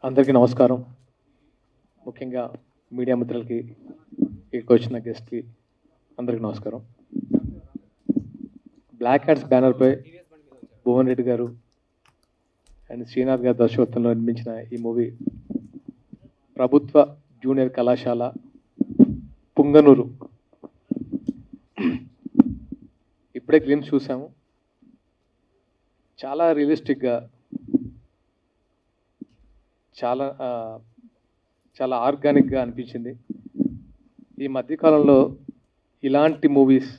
అందరికీ నమస్కారం. ముఖ్యంగా మీడియా మిత్రులకి, ఇక్కడికి వచ్చిన గెస్ట్కి అందరికీ నమస్కారం. బ్లాక్ హ్యాట్స్ బ్యానర్పై భువన్ రెడ్డి గారు అండ్ శ్రీనాథ్ గారి దర్శకత్వంలో నిర్మించిన ఈ మూవీ ప్రభుత్వ జూనియర్ కళాశాల పుంగనూరు. ఇప్పుడే గ్లిమ్స్ చూసాము. చాలా రియలిస్టిక్గా, చాలా ఆర్గానిక్గా అనిపించింది. ఈ మధ్యకాలంలో ఇలాంటి మూవీస్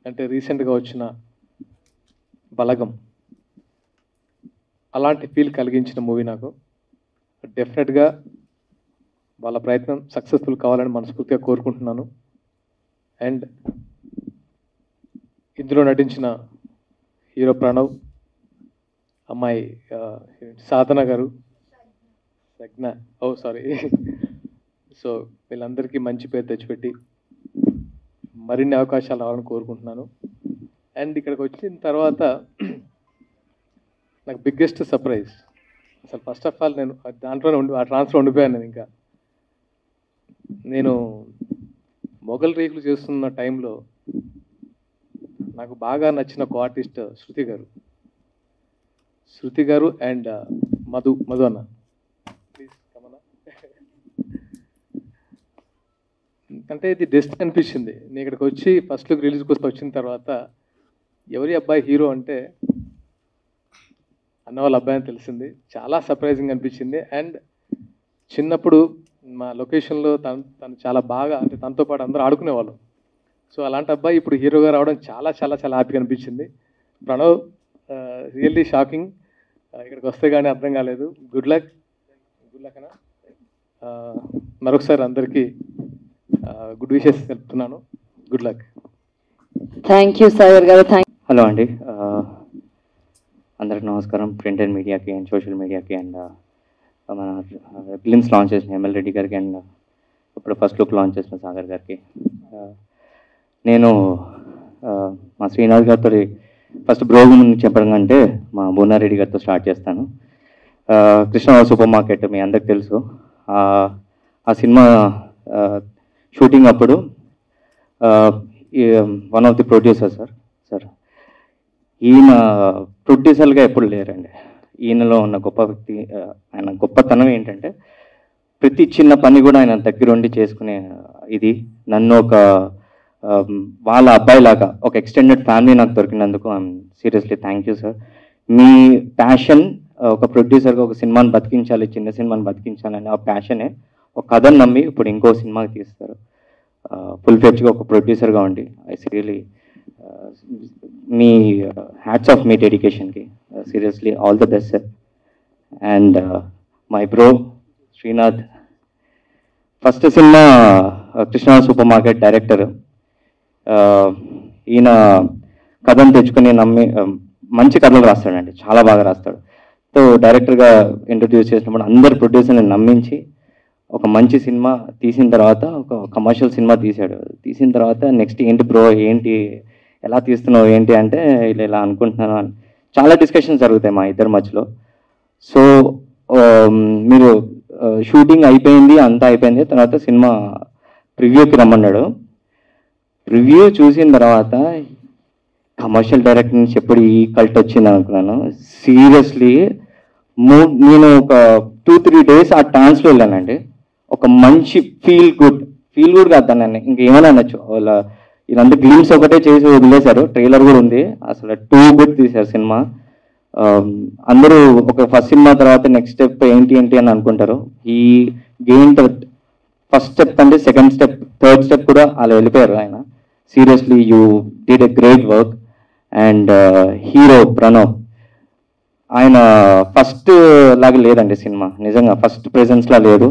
అంటే రీసెంట్గా వచ్చిన బలగం అలాంటి ఫీల్ కలిగించిన మూవీ నాకు. డెఫినెట్గా వాళ్ళ ప్రయత్నం సక్సెస్ఫుల్ కావాలని మనస్ఫూర్తిగా కోరుకుంటున్నాను. అండ్ ఇందులో నటించిన హీరో ప్రణవ్, అమ్మాయి సాధన గారు, సో వీళ్ళందరికీ మంచి పేరు తెచ్చిపెట్టి మరిన్ని అవకాశాలు రావాలని కోరుకుంటున్నాను. అండ్ ఇక్కడికి వచ్చిన తర్వాత నాకు బిగ్గెస్ట్ సర్ప్రైజ్, అసలు ఫస్ట్ ఆఫ్ ఆల్ నేను దాంట్లోనే ఆ ట్రాన్స్లో ఉండిపోయాను. నేను మొగల్ రేకులు చేస్తున్న టైంలో నాకు బాగా నచ్చిన ఒక ఆర్టిస్ట్ శృతి గారు అండ్ మధు అన్న. అంటే ఇది డెస్టినీ అనిపించింది. నేను ఇక్కడికి వచ్చి ఫస్ట్ లుక్ రిలీజ్ కోసం వచ్చిన తర్వాత ఎవరి అబ్బాయి హీరో అంటే అన్న వాళ్ళ అబ్బాయి అని తెలిసింది. చాలా సర్ప్రైజింగ్ అనిపించింది. అండ్ చిన్నప్పుడు మా లొకేషన్లో తను చాలా బాగా, అంటే తనతో పాటు అందరూ ఆడుకునేవాళ్ళు. సో అలాంటి అబ్బాయి ఇప్పుడు హీరోగా రావడం చాలా చాలా చాలా హ్యాపీగా అనిపించింది. Pranav really shocking. ఇక్కడికి వస్తే కానీ అర్థం కాలేదు. గుడ్ లక్ అన్న. మరొకసారి అందరికీ గుడ్ విషెస్ తెలుపుతున్నాను. Good luck. Thank you Sagar గారు. హలో అండి, అందరికి నమస్కారం. ప్రింట్ అండ్ మీడియాకి అండ్ సోషల్ మీడియాకి అండ్ మన ఫిలిమ్స్ లాంచ్ చేసిన ఎంఎల్ రెడ్డి గారికి అండ్ ఇప్పుడు ఫస్ట్ లుక్ లాంచ్ చేసిన సాగర్ గారికి. నేను మా శ్రీనాథ్ గారితో ఫస్ట్ బ్రోగు చెప్పడం కంటే మా భువనారెడ్డి గారితో స్టార్ట్ చేస్తాను. కృష్ణ సూపర్ మార్కెట్ మీ అందరికి తెలుసు. ఆ సినిమా షూటింగ్ అప్పుడు one of the producer sir ఈయన ప్రొడ్యూసర్గా ఎప్పుడు లేరండి. ఈయనలో ఉన్న గొప్ప వ్యక్తి, ఆయన గొప్పతనం ఏంటంటే ప్రతి చిన్న పని కూడా ఆయన దగ్గరుండి చేసుకునే ఇది. నన్ను ఒక వాళ్ళ అబ్బాయిలాగా ఒక ఎక్స్టెండెడ్ ఫ్యామిలీ నాకు దొరికినందుకు I'm seriously thank you sir. Me passion ఒక ప్రొడ్యూసర్గా ఒక సినిమాని బతికించాలి, చిన్న సినిమాని బతికించాలని ఆ ప్యాషనే ఒక కథను నమ్మి ఇప్పుడు ఇంకో సినిమాకి తీస్తారు. ఫుల్ ఫ్లెడ్జ్గా ఒక ప్రొడ్యూసర్గా ఉండి ఐ రియలీ మీ హ్యాట్స్ ఆఫ్ మీ డెడికేషన్కి. Seriously all the best sir. And my bro Srinath, first cinema Krishna super market director. ఈయన కథను తెచ్చుకుని నమ్మి మంచి కథలు రాస్తాడండి, చాలా బాగా రాస్తాడు. సో డైరెక్టర్గా ఇంట్రడ్యూస్ చేసినప్పుడు అందరు ప్రొడ్యూసర్ని నమ్మించి ఒక మంచి సినిమా తీసిన తర్వాత ఒక కమర్షియల్ సినిమా తీసిన తర్వాత నెక్స్ట్ ఏంటి బ్రో, ఏంటి ఎలా తీస్తున్నావు ఏంటి అంటే ఇలా అనుకుంటున్నాను అని చాలా డిస్కషన్స్ జరుగుతాయి మా ఇద్దరి మధ్యలో. సో మీరు షూటింగ్ అయిపోయింది, అంతా అయిపోయింది. తర్వాత సినిమా ప్రివ్యూకి రమ్మన్నాడు. ప్రివ్యూ చూసిన తర్వాత కమర్షియల్ డైరెక్టర్ నుంచి ఎప్పుడు ఈ కల్ట్ వచ్చింది అనుకున్నాను. సీరియస్లీ నేను ఒక 2-3 days ఆ ట్రాన్స్లో వెళ్ళానండి. ఒక మంచి ఫీల్ గుడ్ కాదు నన్ను ఇంకేమైనా అనొచ్చు. వీళ్ళంతా గ్లిమ్స్ ఒకటే చేసి వదిలేశారు, ట్రైలర్ కూడా ఉంది. అసలు టూ గుడ్ తీశారు సినిమా. అందరూ ఒక ఫస్ట్ సినిమా తర్వాత నెక్స్ట్ స్టెప్ ఏంటి అని అనుకుంటారు. ఈ గెయిన్ ఫస్ట్ స్టెప్ అంటే సెకండ్ స్టెప్, థర్డ్ స్టెప్ కూడా అలా వెళ్ళిపోయారు ఆయన. Seriously you did a great work. And hero Pranav, ఆయన ఫస్ట్ లాగా లేదండి సినిమా, నిజంగా ఫస్ట్ ప్రెజెన్స్ లా లేదు.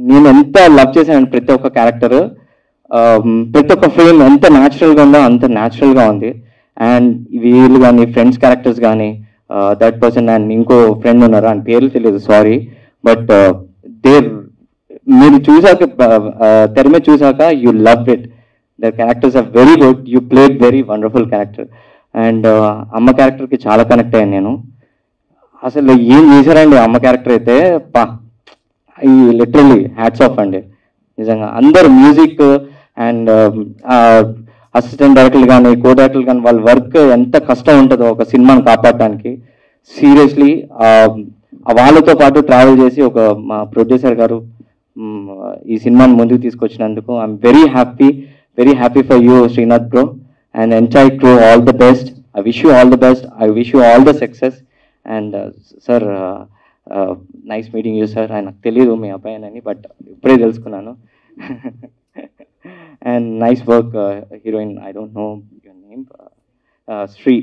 నేను ఎంత లవ్ చేశాను ప్రతి ఒక్క క్యారెక్టర్, ప్రతి ఒక్క ఫ్రేమ్ ఎంత న్యాచురల్గా ఉందో అంత న్యాచురల్గా ఉంది. అండ్ వీళ్ళు కానీ ఫ్రెండ్స్ క్యారెక్టర్స్ కానీ దట్ పర్సన్ అండ్ ఇంకో ఫ్రెండ్ ఉన్నారు, ఆయన పేర్లు తెలియదు సారీ, బట్ మీరు చూసాక తెర మీద చూసాక you love it. Their characters are very good. You played very wonderful character. And అమ్మ క్యారెక్టర్కి చాలా కనెక్ట్ అయ్యాను నేను. అసలు ఏం చేశారండి అమ్మ క్యారెక్టర్ అయితే పా ఈ లిటరల్లీ హ్యాట్స్ ఆఫ్ అండి నిజంగా. అందరు మ్యూజిక్ అండ్ అసిస్టెంట్ డైరెక్టర్లు కానీ కో డైరెక్టర్లు కానీ వాళ్ళ వర్క్ ఎంత కష్టం ఉంటుందో ఒక సినిమాని కాపాడటానికి. సీరియస్లీ వాళ్ళతో పాటు ట్రావెల్ చేసి ఒక మా ప్రొడ్యూసర్ గారు ఈ సినిమాని ముందుకు తీసుకొచ్చినందుకు I'm very happy for you Srinath bro and entire crew. All the best. I wish you all the best. I wish you all the success. And sir nice meeting you sir. నాకు తెలియదు మీ అబ్బాయి అని, బట్ ఇప్పుడే తెలుసుకున్నాను. And nice work heroine, I don't know your name, Sri.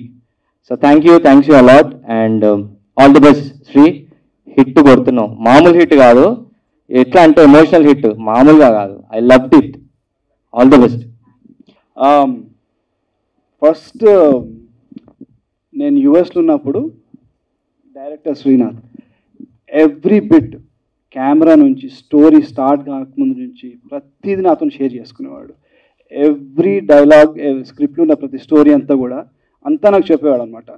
So thanks you a lot and all the best Sri. Hit కొడుతున్నావు, మామూలు hit కాదు, ఎట్లా అంటే ఎమోషనల్ హిట్, మామూలుగా కాదు. I loved it. All the best. First నేను యుఎస్లో ఉన్నప్పుడు director Srinath every bit camera నుంచి స్టోరీ స్టార్ట్ కాకముందు నుంచి ప్రతిదీ నాతో షేర్ చేసుకునేవాడు. ఎవ్రీ డైలాగ్ స్క్రిప్ట్లో ఉన్న ప్రతి స్టోరీ అంతా నాకు చెప్పేవాడు అనమాట.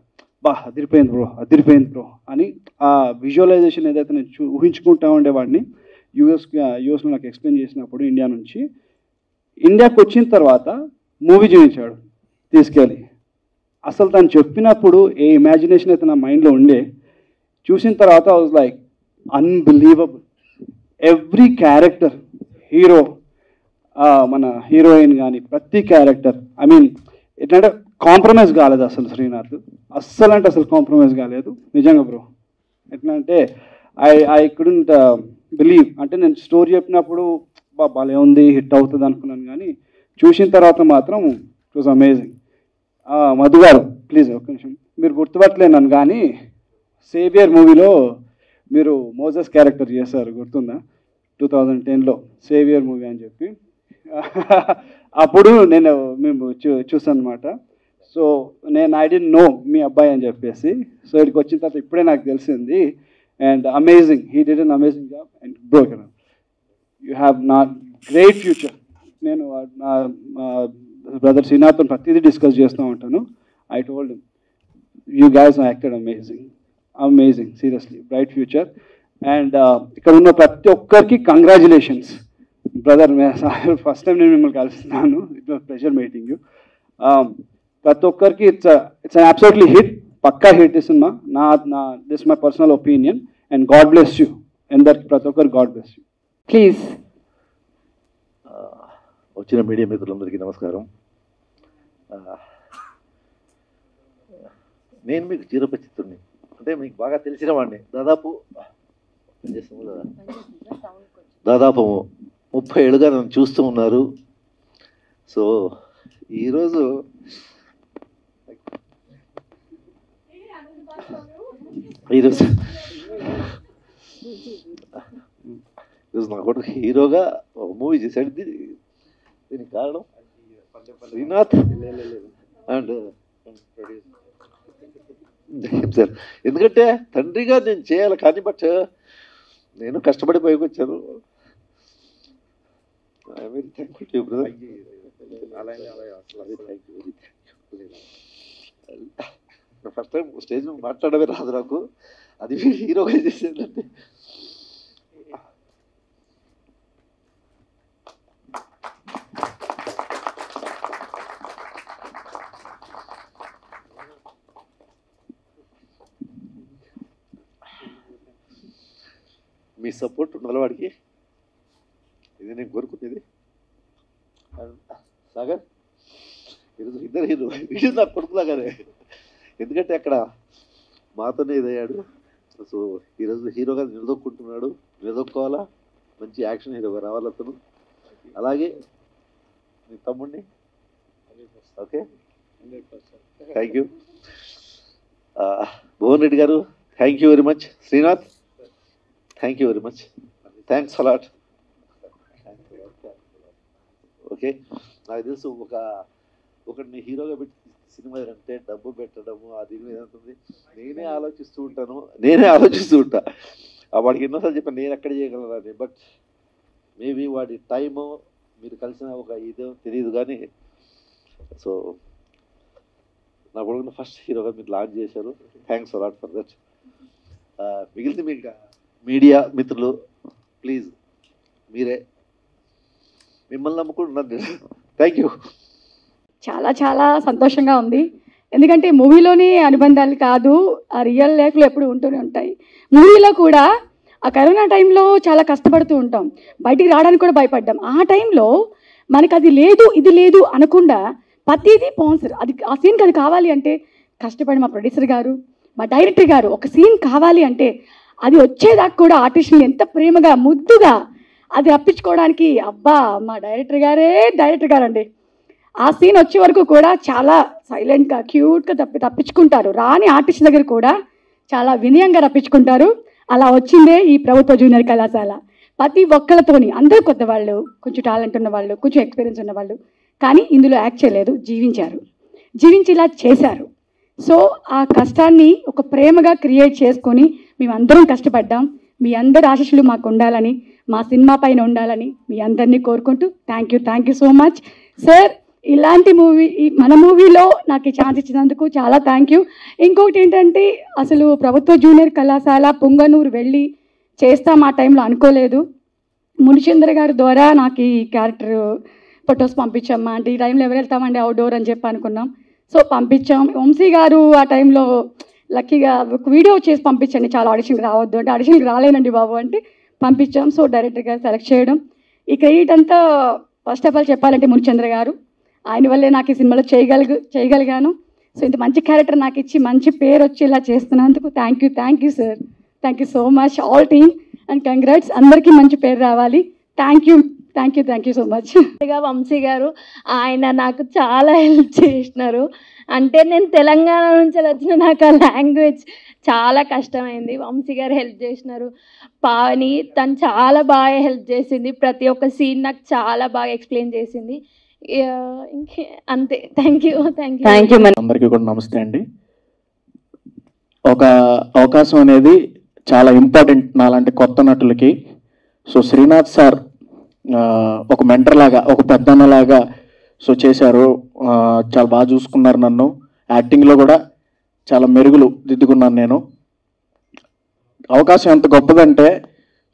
అదిరిపోయింది బ్రో అని ఆ విజువలైజేషన్ ఏదైతే నేను ఊహించుకుంటా ఉండేవాడిని యూఎస్లో నాకు ఎక్స్ప్లెయిన్ చేసినప్పుడు ఇండియాకి వచ్చిన తర్వాత మూవీ చూపించాడు తీసుకెళ్ళి. అసలు తను చెప్పినప్పుడు ఏ ఇమాజినేషన్ అయితే నా మైండ్లో ఉండే, చూసిన తర్వాత I was like unbelievable. Every character, hero, మన హీరోయిన్ కానీ ప్రతి క్యారెక్టర్, ఐ మీన్ ఎట్లంటే కాంప్రమైజ్ కాలేదు అసలు శ్రీనాథ్. అస్సలు కాంప్రమైజ్ కాలేదు నిజంగా బ్రో. ఎట్లా అంటే ఐ కుడెంట్ బిలీవ్. అంటే నేను స్టోరీ చెప్పినప్పుడు భలే ఉంది, హిట్ అవుతుంది అనుకున్నాను, కానీ చూసిన తర్వాత మాత్రం ఇట్ వాజ్ అమేజింగ్. మధు గారు ప్లీజ్ ఒక్క నిమిషం, మీరు గుర్తుపట్టలేదు నన్ను, కానీ సేవియర్ మూవీలో మీరు మోజెస్ క్యారెక్టర్ చేశారు, గుర్తుందా? 2010లో సేవియర్ మూవీ అని చెప్పి. అప్పుడు మేము చూసాను అనమాట. సో ఐ డోంట్ నో మీ అబ్బాయి అని చెప్పేసి. సో ఇక్కడికి వచ్చిన తర్వాత ఇప్పుడే నాకు తెలిసింది. And amazing, he did an amazing job. And bro you have not great future. నేను బ్రదర్ శ్రీనాథ్తో ప్రతిదీ డిస్కస్ చేస్తూ ఉంటాను. I told you guys acted amazing seriously, bright future. And ఇక్కడ ఉన్న ప్రతి ఒక్కరికి కంగ్రాచులేషన్స్ బ్రదర్. ఫస్ట్ టైం నేను మిమ్మల్ని కలుస్తున్నాను, it was pleasure meeting you. ప్రతి ఒక్కరికి ఇట్స్ అబ్సల్యూట్లీ హిట్, పక్కా హిట్ ఈ సినిమా. This my personal opinion. And God bless you అందరికి, ప్రతి ఒక్కరికి గాడ్ బ్లెస్ యూ. ప్లీజ్. వచ్చిన మీడియా మిత్రులందరికీ నమస్కారం. నేను మీకు చిరపరిచితుడిని, అంటే మీకు బాగా తెలిసిన వాడిని. దాదాపు 30 ఏళ్ళుగా నన్ను చూస్తూ ఉన్నారు. సో ఈరోజు నా కొడుకు హీరోగా ఒక మూవీ చేశాడు. దీనికి కారణం శ్రీనాథ్ అండ్ సార్. ఎందుకంటే తండ్రిగా నేను చేయాలి, కానీ బట్ నేను కష్టపడి పైకి వచ్చాను. I very thankful to you brother. First time stage మీద మాట్లాడమే రాదు నాకు, అది హీరోగా చేసేదంటే. మీ సపోర్ట్ ఉండాలి వాడికి, ఇది నేను కోరుకునేది. సాగర్ ఈరోజు ఇద్దరు హీరో, వీడు నా కొడుకులాగానే. ఎందుకంటే అక్కడ మాతోనే ఇదయ్యాడు. సో ఈరోజు హీరోగా నిలదొక్కుంటున్నాడు, నిలదొక్కోవాలా, మంచి యాక్షన్ హీరోగా రావాలి అతను. అలాగే మీ తమ్ముడిని. Okay, thank you. Bhuvan Reddy గారు, thank you very much. Srinath, thank you very much. Thanks a lot. Okay, నాకు తెలుసు ఒకటిని హీరోగా పెట్టి సినిమా అంటే డబ్బు పెట్టడము అది ఏదంటుంది. నేనే ఆలోచిస్తూ ఉంటా. వాడికి ఎన్నోసార్లు చెప్పాను నేను ఎక్కడ చేయగలనని. బట్ మేబీ వాడి టైము మీరు కలిసిన ఒక ఇదో తెలియదు కానీ. సో నా కొడుకుని ఫస్ట్ హీరోగా మీరు లాంచ్ చేశారు. Thanks a lot for that. మిగిలిన మీడియా మిత్రులు ప్లీజ్ మీరే, మిమ్మల్ని నమ్ముకుంటున్నాను. Thank you. చాలా చాలా సంతోషంగా ఉంది. ఎందుకంటే మూవీలోని అనుబంధాలు కాదు, ఆ రియల్ లైఫ్లో ఎప్పుడు ఉంటూనే ఉంటాయి. మూవీలో కూడా ఆ కరోనా టైంలో చాలా కష్టపడుతూ ఉంటాం, బయటికి రావడానికి కూడా భయపడ్డాం. ఆ టైంలో మనకు అది లేదు ఇది లేదు అనకుండా ప్రతిదీ స్పాన్సర్, అది ఆ సీన్కి అది కావాలి అంటే కష్టపడి మా ప్రొడ్యూసర్ గారు, మా డైరెక్టర్ గారు ఒక సీన్ కావాలి అంటే అది వచ్చేదాకా కూడా ఆర్టిస్టులు ఎంత ప్రేమగా ముద్దుగా అది రప్పించుకోవడానికి, అబ్బా మా డైరెక్టర్ గారు అండి. ఆ సీన్ వచ్చే వరకు కూడా చాలా సైలెంట్గా క్యూట్గా తప్పించుకుంటారు. రాని ఆర్టిస్ట్ దగ్గర కూడా చాలా వినయంగా రప్పించుకుంటారు. అలా వచ్చిందే ఈ ప్రభుత్వ జూనియర్ కళాశాల. ప్రతి ఒక్కళ్ళతోని అందరూ కొత్త వాళ్ళు, కొంచెం టాలెంట్ ఉన్న వాళ్ళు, కొంచెం ఎక్స్పీరియన్స్ ఉన్న వాళ్ళు, కానీ ఇందులో యాక్ట్ చేయలేదు, జీవించి ఇలా చేశారు. సో ఆ కష్టాన్ని ఒక ప్రేమగా క్రియేట్ చేసుకొని మేమందరం కష్టపడ్డాం. మీ అందరి ఆశీస్సులు మాకు ఉండాలని, మా సినిమా పైన ఉండాలని మీ అందరినీ కోరుకుంటూ thank you so much sir. ఇలాంటి మూవీ మన మూవీలో నాకు ఈ ఛాన్స్ ఇచ్చినందుకు చాలా థ్యాంక్ యూ. ఇంకొకటి ఏంటంటే అసలు ప్రభుత్వ జూనియర్ కళాశాల పుంగనూరు వెళ్ళి చేస్తాం ఆ టైంలో అనుకోలేదు. మునిచంద్ర గారి ద్వారా నాకు ఈ క్యారెక్టర్ ఫొటోస్ పంపించమ్మా అంటే ఈ టైంలో ఎవరు వెళ్తామండి అవుట్డోర్ అని చెప్పి అనుకున్నాం. సో పంపించాం. వంశీ గారు ఆ టైంలో లక్కీగా ఒక వీడియో చేసి పంపించండి, చాలా ఆడిషన్కి రావద్దు అంటే ఆడిషన్కి రాలేనండి బాబు అంటే పంపించాం. సో డైరెక్టర్ గారు సెలెక్ట్ చేయడం, ఈ క్రెడిట్ అంతా ఫస్ట్ ఆఫ్ ఆల్ చెప్పాలంటే మునిచంద్ర గారు, ఆయన వల్లే నాకు ఈ సినిమాలో చేయగలిగాను. సో ఇంత మంచి క్యారెక్టర్ నాకు ఇచ్చి మంచి పేరు వచ్చి ఇలా చేస్తున్నందుకు thank you sir. Thank you so much all team and congrats. అందరికీ మంచి పేరు రావాలి. Thank you so much. Vamshi garu ఆయన నాకు చాలా హెల్ప్ చేసినారు. అంటే నేను తెలంగాణ నుంచి వచ్చిన నాకు ఆ లాంగ్వేజ్ చాలా కష్టమైంది. వంశీ గారు హెల్ప్ చేసినారు. పావని తను చాలా బాగా హెల్ప్ చేసింది, ప్రతి ఒక్క సీన్ నాకు చాలా బాగా ఎక్స్ప్లెయిన్ చేసింది. ఇంకే అంతే. Thank you. అందరికీ కూడా నమస్తే అండి. ఒక అవకాశం అనేది చాలా ఇంపార్టెంట్ నాలాంటి కొత్త నటులకి. సో శ్రీనాథ్ సార్ ఒక మెంటర్ లాగా, ఒక పెద్దన్నలాగా సో చేశారు. చాలా బాగా చూసుకున్నారు నన్ను. యాక్టింగ్లో కూడా చాలా మెరుగులు దిద్దుకున్నాను నేను. అవకాశం ఎంత గొప్పదంటే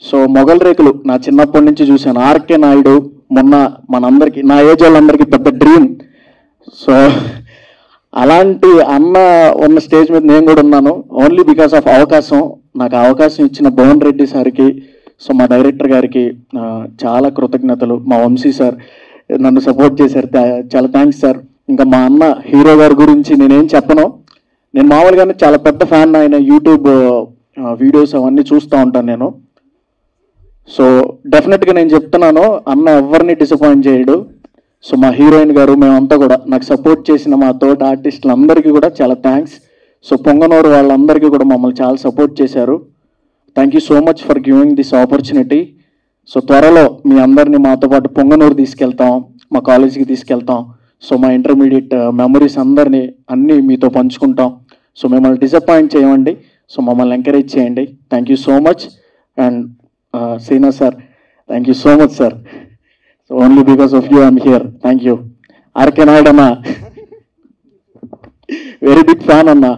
సో మొగల్ రేకులు నా చిన్నప్పటి నుంచి చూశాను. ఆర్కే నాయుడు మొన్న మనందరికీ, నా ఏజ్ వాళ్ళందరికీ పెద్ద డ్రీమ్. సో అలాంటి అన్న ఉన్న స్టేజ్ మీద నేను కూడా ఉన్నాను ఓన్లీ బికాస్ ఆఫ్ అవకాశం. నాకు అవకాశం ఇచ్చిన భువన్ రెడ్డి సార్కి, సో మా డైరెక్టర్ గారికి చాలా కృతజ్ఞతలు. మా వంశీ సార్ నన్ను సపోర్ట్ చేశారు, చాలా థ్యాంక్స్ సార్. ఇంకా మా అన్న హీరో గారి గురించి నేనేం చెప్పను. నేను మామూలుగానే చాలా పెద్ద ఫ్యాన్, ఆయన యూట్యూబ్ వీడియోస్ అవన్నీ చూస్తూ ఉంటాను నేను. సో డెఫినెట్గా నేను చెప్తున్నాను, అన్న ఎవరిని డిసప్పాయింట్ చేయడు. సో మా హీరోయిన్ గారు, మేమంతా కూడా నాకు సపోర్ట్ చేసిన మా తోటి ఆర్టిస్టులందరికీ కూడా చాలా థ్యాంక్స్. సో పొంగనూరు వాళ్ళందరికీ కూడా మమ్మల్ని చాలా సపోర్ట్ చేశారు. Thank you so much for giving this opportunity. So త్వరలో మీ అందరినీ మాతో పాటు పొంగనూరు తీసుకెళ్తాం, మా కాలేజీకి తీసుకెళ్తాం. సో మా ఇంటర్మీడియట్ మెమరీస్ అన్నీ మీతో పంచుకుంటాం. సో మిమ్మల్ని డిసప్పాయింట్ చేయమండి. సో మమ్మల్ని ఎంకరేజ్ చేయండి. Thank you so much. And Srinath sir, thank you so much sir. So only because of you I'm here. Thank you. RK Naidu అన్న, వెరీ బిగ్ ఫ్యాన్ అన్న.